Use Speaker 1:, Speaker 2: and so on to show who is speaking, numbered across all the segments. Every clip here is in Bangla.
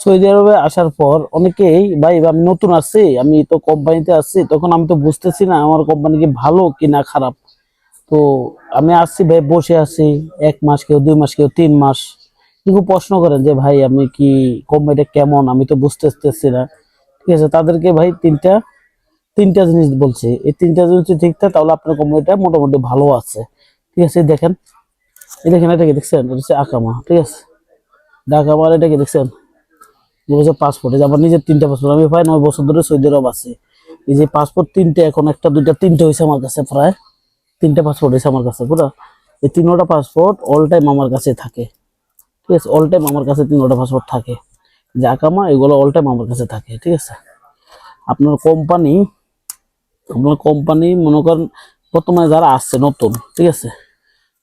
Speaker 1: সৌদি আরবে আসার পর অনেকেই ভাই আমি নতুন আসছি, আমি তো কোম্পানিতে আসছি, তখন আমি তো বুঝতেছি না আমার কোম্পানি কি ভালো কি না খারাপ। তো আমি আসছি ভাই, বসে আছি 1 মাস, কেউ 2 মাস, কেউ 3 মাস। কিন্তু প্রশ্ন করেন যে ভাই আমি কি কোম্পানিটা কেমন, আমি তো বুঝতেছি না। ঠিক আছে, তাদেরকে ভাই তিনটা তিনটা জিনিস বলছি, এই তিনটা জিনিস যদি ঠিক থাকে তাহলে আপনার কোম্পানিটা মোটামুটি ভালো আছে। ঠিক আছে, দেখেন, এই দেখেন, এটা কি দেখছেন, এটা হচ্ছে আকামা। ঠিক আছে, ঢাকা, এটা কি দেখছেন, পাসপোর্ট। এই যে আমার নিজের 3টা পাসপোর্ট, আমি প্রায় 9 বছর ধরে সৌদি আরব আছি। এই যে পাসপোর্ট 3টে, এখন একটা দুইটা 3টে হয়েছে আমার কাছে, প্রায় 3টে পাসপোর্ট হয়েছে আমার কাছে পুরো। এই 3টা পাসপোর্ট অল টাইম আমার কাছে থাকে। ঠিক আছে, অল টাইম আমার কাছে 3টা পাসপোর্ট থাকে। যে আকামা, এগুলো অল টাইম আমার কাছে থাকে। ঠিক আছে, আপনার কোম্পানি আপনার কোম্পানি মনে করেন বর্তমানে যারা আসছে নতুন, ঠিক আছে,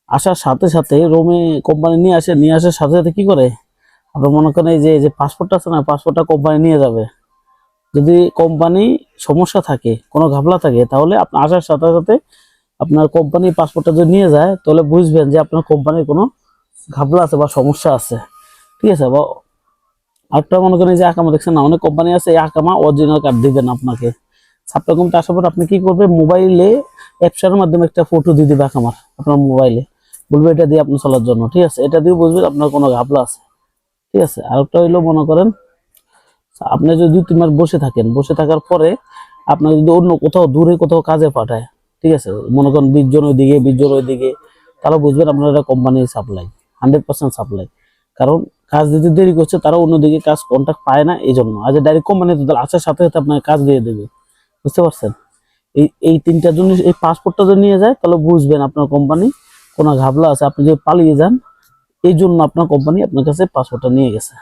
Speaker 1: আসার সাথে সাথে রোমে কোম্পানি নিয়ে আসার সাথে সাথে কি করে, আপনার মনে করেন এই যে পাসপোর্টটা আছে না, পাসপোর্টটা কোম্পানি নিয়ে যাবে। যদি কোম্পানি সমস্যা থাকে, কোনো ঘাপলা থাকে, তাহলে আপনি আসার সাথে সাথে আপনার কোম্পানি পাসপোর্টটা যদি নিয়ে যায়, তাহলে বুঝবেন যে আপনার কোম্পানির কোনো ঘাপলা আছে বা সমস্যা আছে। ঠিক আছে, বা আরেকটা মনে করেন যে আকামা দেখছেন না, অনেক কোম্পানি আছে এই আকামা অরিজিনাল কার্ড দিবেন আপনাকে। সাপ্লাই কোম্পানি আসার পর আপনি কি করবেন, মোবাইলে অ্যাপসের মাধ্যমে একটা ফটো দিয়ে দিবে আকামার আপনার মোবাইলে, বলবে এটা দিয়ে আপনি চলার জন্য। ঠিক আছে, এটা দিয়ে বুঝবেন আপনার কোনো ঘাপলা আছে। ঠিক আছে, আরেকটা হইলো মনে করেন আপনি যদি 2-3 মাস বসে থাকেন, বসে থাকার পরে আপনার যদি অন্য কোথাও দূরে কোথাও কাজে পাঠায়, ঠিক আছে, মনে করেন 20 জন ওইদিকে 20 জন ওইদিকে, তাহলে বুঝবেন আপনার এটা কোম্পানির সাপ্লাই, 100% সাপ্লাই। কারণ কাজ দিতে দেরি করছে, তারা অন্যদিকে কাজ কন্ট্রাক্ট পায় না, এই জন্য। আজ ডাইরেক্ট কোম্পানিতে আসার সাথে সাথে আপনার কাজ দিয়ে দেবে। বুঝতে পারছেন? এই 3টা জিনিস, এই পাসপোর্টটা যদি নিয়ে যায় তাহলে বুঝবেন আপনার কোম্পানি কোনো ঘাপলা আছে। আপনি যদি পালিয়ে যান, এই জন্য আপনার কোম্পানি আপনার কাছে পাসপোর্টটা নিয়ে গেছে।